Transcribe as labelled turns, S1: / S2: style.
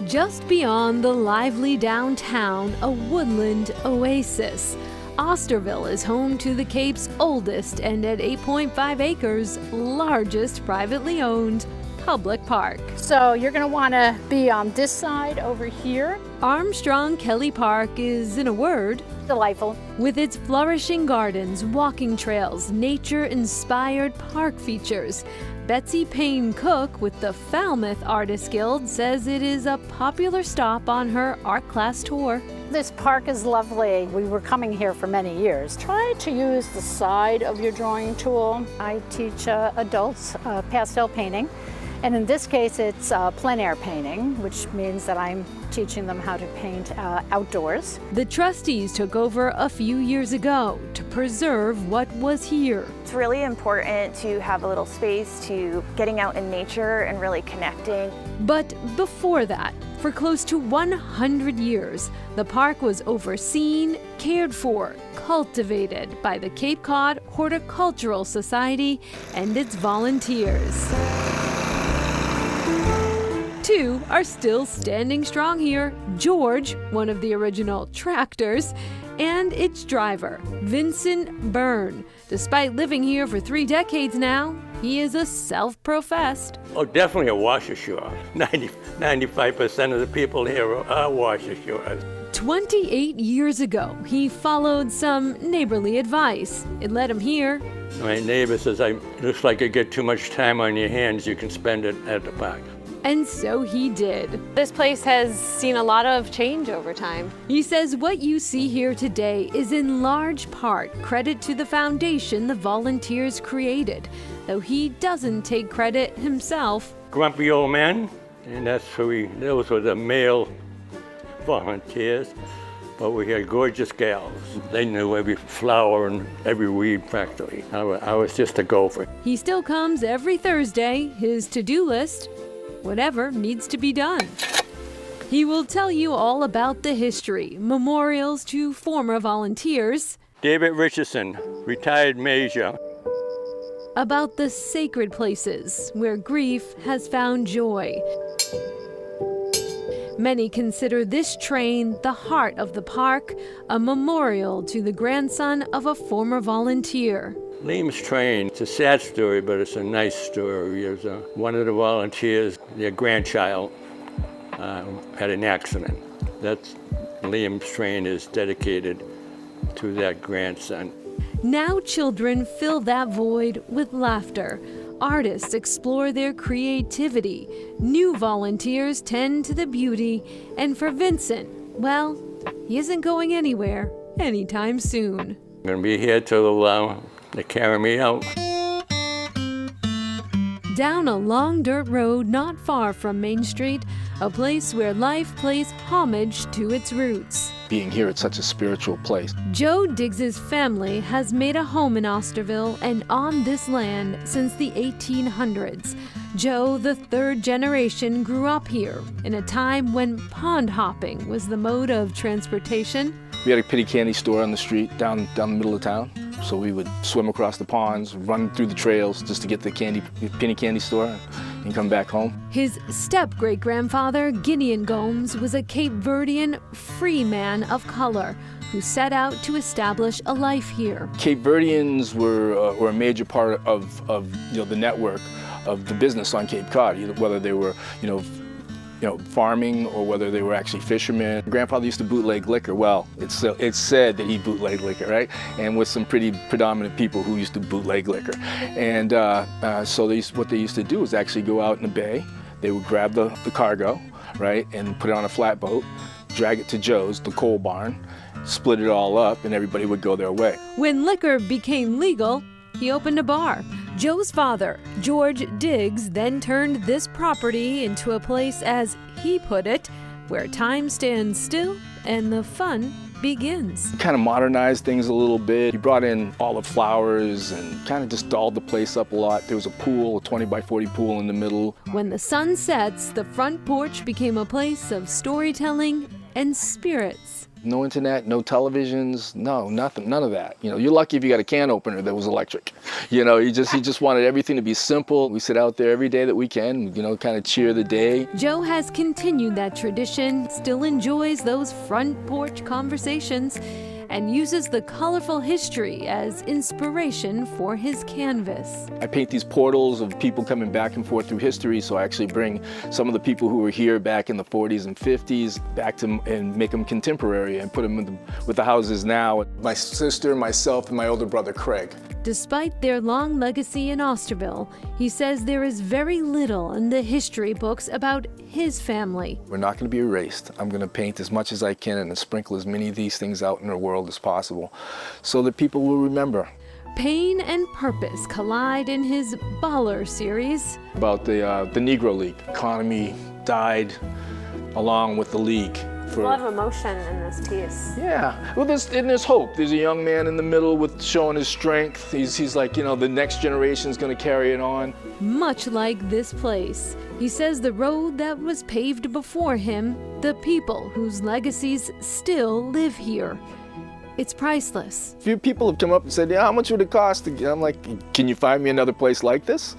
S1: Just beyond the lively downtown, a woodland oasis, Osterville is home to the Cape's oldest and at 8.5 acres, largest privately owned public park.
S2: So you're going to want to be on this side over here.
S1: Armstrong Kelly Park is, in a word,
S2: Delightful.
S1: with its flourishing gardens, walking trails, nature-inspired park features. Betsy Payne Cook with the Falmouth Artists Guild says it is a popular stop on her art class tour.
S2: This park is lovely. We were coming here for many years. Try to use the side of your drawing tool. I teach adults pastel painting. And in this case, it's plein air painting, which means that I'm teaching them how to paint outdoors.
S1: The trustees took over a few years ago to preserve what was here.
S3: It's really important to have a little space to getting out in nature and really connecting.
S1: But before that, for close to 100 years, the park was overseen, cared for, cultivated by the Cape Cod Horticultural Society and its volunteers. Two are still standing strong here. George, one of the original tractors, and its driver, Vincent Byrne. Despite living here for 3 decades now, he is a self-professed.
S4: Oh, definitely a washer-shore. 95% of the people here are washer-shores.
S1: 28 years ago, he followed some neighborly advice. It led him here.
S4: My neighbor says, looks like you get too much time on your hands, you can spend it at the park.
S1: And so he did.
S5: This place has seen a lot of change over time.
S1: He says what you see here today is in large part credit to the foundation the volunteers created, though he doesn't take credit himself.
S4: Grumpy old men, and those were the male volunteers, but we had gorgeous gals. They knew every flower and every weed practically. I was just a gopher.
S1: He still comes every Thursday, his to-do list, whatever needs to be done. He will tell you all about the history, memorials to former volunteers,
S4: David Richardson, retired major.
S1: about the sacred places where grief has found joy. Many consider this train the heart of the park, a memorial to the grandson of a former volunteer.
S4: Liam's train, it's a sad story, but it's a nice story. One of the volunteers, their grandchild, had an accident. Liam's train is dedicated to that grandson.
S1: Now children fill that void with laughter. Artists explore their creativity. New volunteers tend to the beauty. And for Vincent, well, he isn't going anywhere anytime soon.
S4: I'm gonna be here till they carry me out.
S1: Down a long dirt road not far from Main Street, a place where life pays homage to its roots.
S6: Being here at such a spiritual place.
S1: Joe Diggs's family has made a home in Osterville and on this land since the 1800s. Joe, the third generation, grew up here in a time when pond hopping was the mode of transportation.
S6: We had a penny candy store on the street down the middle of town. So we would swim across the ponds, run through the trails just to get the penny candy store and come back home.
S1: His step-great-grandfather, Gideon Gomes, was a Cape Verdean free man of color who set out to establish a life here.
S6: Cape Verdeans were a major part of the network of the business on Cape Cod, whether they were farming or whether they were actually fishermen. Grandfather used to bootleg liquor. Well, it's said that he bootlegged liquor, right? And with some pretty predominant people who used to bootleg liquor. And so what they used to do is actually go out in the bay. They would grab the cargo, right, and put it on a flatboat, drag it to Joe's, the coal barn, split it all up, and everybody would go their way.
S1: When liquor became legal, he opened a bar. Joe's father, George Diggs, then turned this property into a place, as he put it, where time stands still and the fun begins.
S6: Kind of modernized things a little bit. He brought in all the flowers and kind of just dolled the place up a lot. There was a pool, a 20 by 40 pool in the middle.
S1: When the sun sets, the front porch became a place of storytelling and spirits
S6: No internet, no televisions, no, nothing, none of that. You know, you're lucky if you got a can opener that was electric. You know, he just wanted everything to be simple. We sit out there every day that we can, you know, kind of cheer the day.
S1: Joe has continued that tradition, still enjoys those front porch conversations, and uses the colorful history as inspiration for his canvas.
S6: I paint these portals of people coming back and forth through history, so I actually bring some of the people who were here back in the 40s and 50s back to and make them contemporary and put them with the houses now.
S7: My sister, myself, and my older brother Craig.
S1: Despite their long legacy in Osterville, he says there is very little in the history books about his family.
S6: We're not going to be erased. I'm going to paint as much as I can and sprinkle as many of these things out in the world as possible so that people will remember.
S1: Pain and purpose collide in his Baller series.
S6: About the Negro League. Economy died along with the league.
S5: There's a lot of emotion in this piece.
S6: Yeah, well, there's hope. There's a young man in the middle with showing his strength. He's like, you know, the next generation's going to carry it on.
S1: Much like this place, he says the road that was paved before him, the people whose legacies still live here. It's priceless.
S6: A few people have come up and said, yeah, how much would it cost? I'm like, can you find me another place like this?